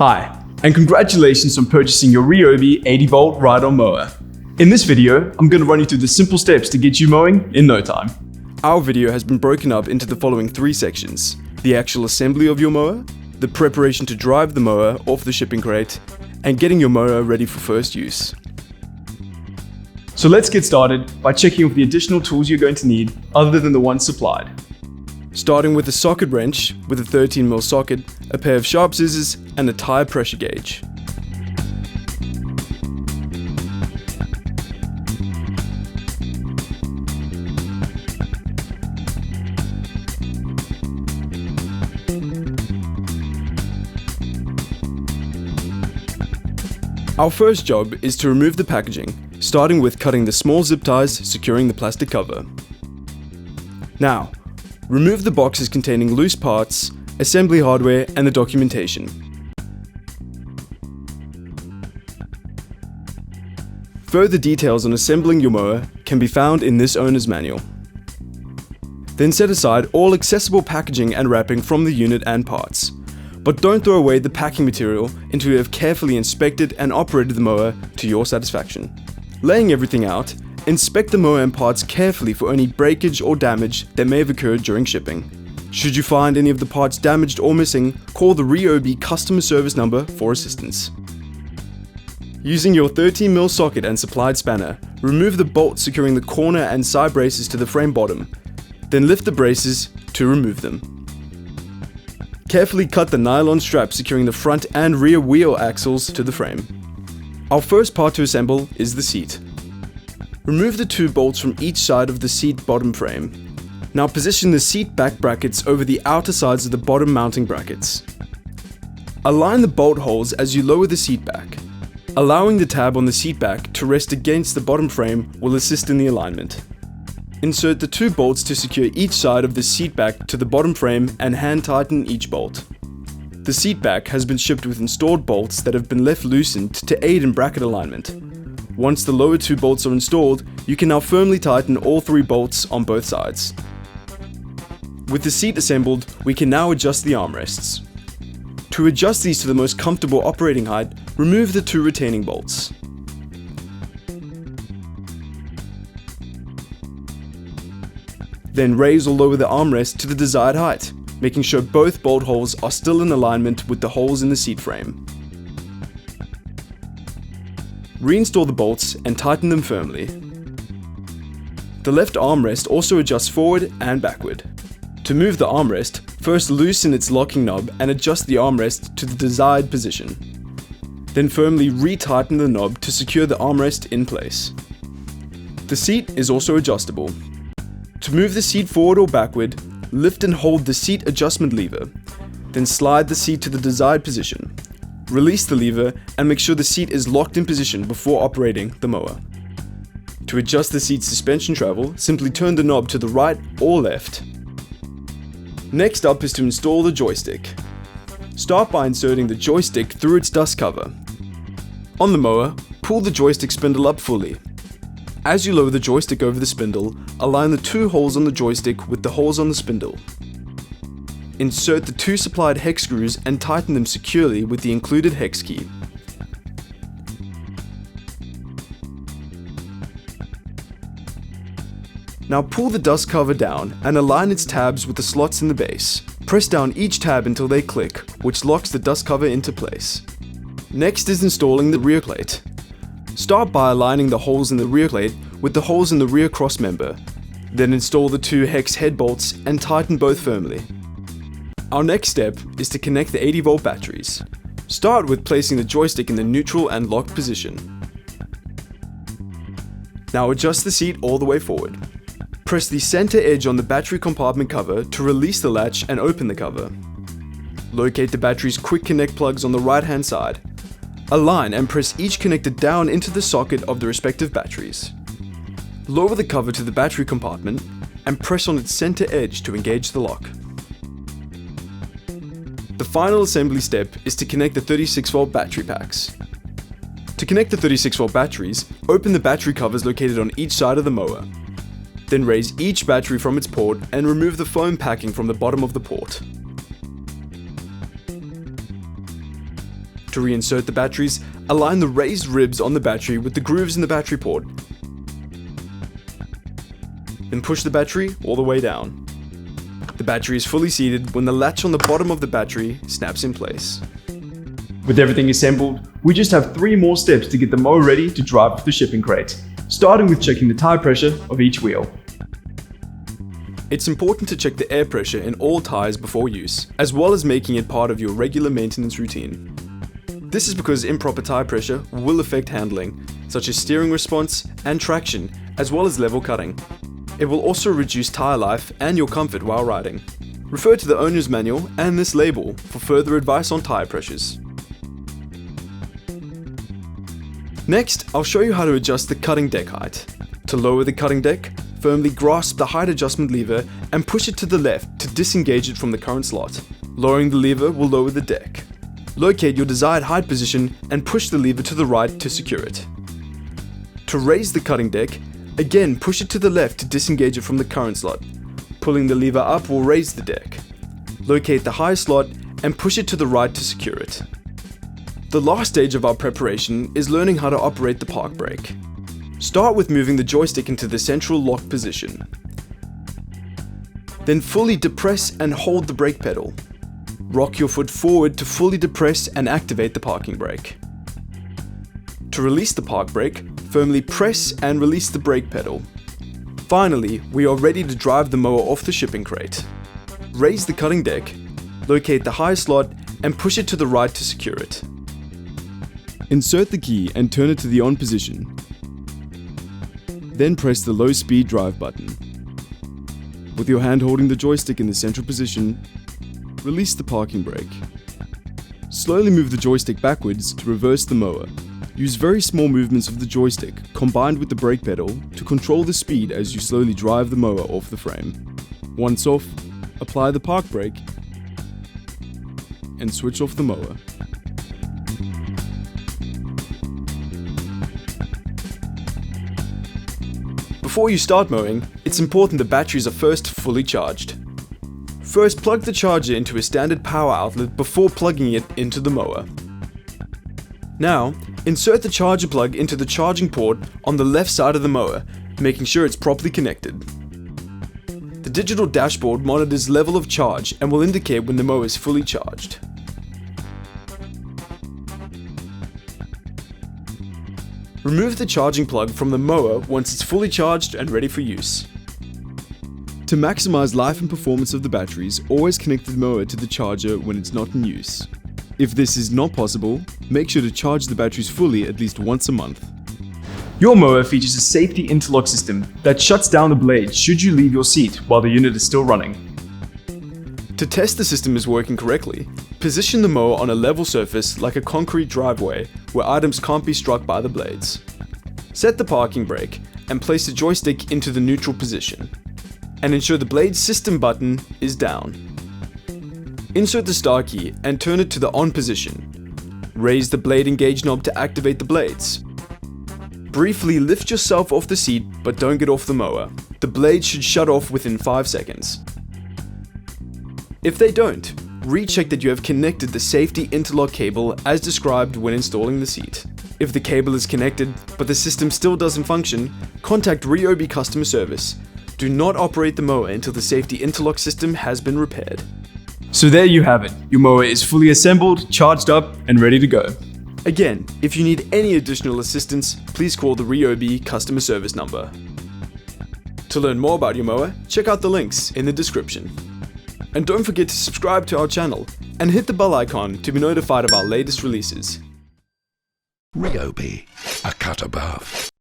Hi, and congratulations on purchasing your Ryobi 80V ride-on mower. In this video, I'm going to run you through the simple steps to get you mowing in no time. Our video has been broken up into the following 3 sections: the actual assembly of your mower, the preparation to drive the mower off the shipping crate, and getting your mower ready for first use. So let's get started by checking off the additional tools you're going to need other than the ones supplied. Starting with a socket wrench with a 13mm socket, a pair of sharp scissors, and a tyre pressure gauge. Our first job is to remove the packaging, starting with cutting the small zip ties securing the plastic cover. Now, remove the boxes containing loose parts, assembly hardware, and the documentation. Further details on assembling your mower can be found in this owner's manual. Then set aside all accessible packaging and wrapping from the unit and parts. But don't throw away the packing material until you have carefully inspected and operated the mower to your satisfaction. Laying everything out, inspect the mower and parts carefully for any breakage or damage that may have occurred during shipping. Should you find any of the parts damaged or missing, call the Ryobi customer service number for assistance. Using your 13mm socket and supplied spanner, remove the bolt securing the corner and side braces to the frame bottom. Then lift the braces to remove them. Carefully cut the nylon strap securing the front and rear wheel axles to the frame. Our first part to assemble is the seat. Remove the 2 bolts from each side of the seat bottom frame. Now position the seat back brackets over the outer sides of the bottom mounting brackets. Align the bolt holes as you lower the seat back. Allowing the tab on the seat back to rest against the bottom frame will assist in the alignment. Insert the 2 bolts to secure each side of the seat back to the bottom frame and hand tighten each bolt. The seat back has been shipped with installed bolts that have been left loosened to aid in bracket alignment. Once the lower 2 bolts are installed, you can now firmly tighten all 3 bolts on both sides. With the seat assembled, we can now adjust the armrests. To adjust these to the most comfortable operating height, remove the 2 retaining bolts. Then raise or lower the armrest to the desired height, making sure both bolt holes are still in alignment with the holes in the seat frame. Reinstall the bolts and tighten them firmly. The left armrest also adjusts forward and backward. To move the armrest, first loosen its locking knob and adjust the armrest to the desired position. Then firmly retighten the knob to secure the armrest in place. The seat is also adjustable. To move the seat forward or backward, lift and hold the seat adjustment lever. Then slide the seat to the desired position. Release the lever and make sure the seat is locked in position before operating the mower. To adjust the seat's suspension travel, simply turn the knob to the right or left. Next up is to install the joystick. Start by inserting the joystick through its dust cover. On the mower, pull the joystick spindle up fully. As you lower the joystick over the spindle, align the 2 holes on the joystick with the holes on the spindle. Insert the 2 supplied hex screws and tighten them securely with the included hex key. Now pull the dust cover down and align its tabs with the slots in the base. Press down each tab until they click, which locks the dust cover into place. Next is installing the rear plate. Start by aligning the holes in the rear plate with the holes in the rear cross member. Then install the 2 hex head bolts and tighten both firmly. Our next step is to connect the 80V batteries. Start with placing the joystick in the neutral and locked position. Now adjust the seat all the way forward. Press the center edge on the battery compartment cover to release the latch and open the cover. Locate the battery's quick connect plugs on the right hand side. Align and press each connector down into the socket of the respective batteries. Lower the cover to the battery compartment and press on its center edge to engage the lock. The final assembly step is to connect the 36V battery packs. To connect the 36V batteries, open the battery covers located on each side of the mower. Then raise each battery from its port and remove the foam packing from the bottom of the port. To reinsert the batteries, align the raised ribs on the battery with the grooves in the battery port. Then push the battery all the way down. The battery is fully seated when the latch on the bottom of the battery snaps in place. With everything assembled, we just have 3 more steps to get the mower ready to drive off the shipping crate, starting with checking the tyre pressure of each wheel. It's important to check the air pressure in all tyres before use, as well as making it part of your regular maintenance routine. This is because improper tyre pressure will affect handling, such as steering response and traction, as well as level cutting. It will also reduce tyre life and your comfort while riding. Refer to the owner's manual and this label for further advice on tyre pressures. Next, I'll show you how to adjust the cutting deck height. To lower the cutting deck, firmly grasp the height adjustment lever and push it to the left to disengage it from the current slot. Lowering the lever will lower the deck. Locate your desired height position and push the lever to the right to secure it. To raise the cutting deck, again push it to the left to disengage it from the current slot. Pulling the lever up will raise the deck. Locate the high slot and push it to the right to secure it. The last stage of our preparation is learning how to operate the park brake. Start with moving the joystick into the central lock position. Then fully depress and hold the brake pedal. Rock your foot forward to fully depress and activate the parking brake. To release the park brake, firmly press and release the brake pedal. Finally, we are ready to drive the mower off the shipping crate. Raise the cutting deck, locate the high slot and push it to the right to secure it. Insert the key and turn it to the on position. Then press the low speed drive button. With your hand holding the joystick in the central position, release the parking brake. Slowly move the joystick backwards to reverse the mower. Use very small movements of the joystick combined with the brake pedal to control the speed as you slowly drive the mower off the frame. Once off, apply the park brake and switch off the mower. Before you start mowing, it's important the batteries are first fully charged. First, plug the charger into a standard power outlet before plugging it into the mower. Now, insert the charger plug into the charging port on the left side of the mower, making sure it's properly connected. The digital dashboard monitors level of charge and will indicate when the mower is fully charged. Remove the charging plug from the mower once it's fully charged and ready for use. To maximize life and performance of the batteries, always connect the mower to the charger when it's not in use. If this is not possible, make sure to charge the batteries fully at least once a month. Your mower features a safety interlock system that shuts down the blade should you leave your seat while the unit is still running. To test the system is working correctly, position the mower on a level surface like a concrete driveway where items can't be struck by the blades. Set the parking brake and place the joystick into the neutral position, and ensure the blade system button is down. Insert the start key and turn it to the on position. Raise the blade engage knob to activate the blades. Briefly lift yourself off the seat but don't get off the mower. The blade should shut off within 5 seconds. If they don't, recheck that you have connected the safety interlock cable as described when installing the seat. If the cable is connected but the system still doesn't function, contact Ryobi customer service. Do not operate the mower until the safety interlock system has been repaired. So there you have it. Your mower is fully assembled, charged up, and ready to go. Again, if you need any additional assistance, please call the Ryobi customer service number. To learn more about your mower, check out the links in the description. And don't forget to subscribe to our channel and hit the bell icon to be notified of our latest releases. Ryobi, a cut above.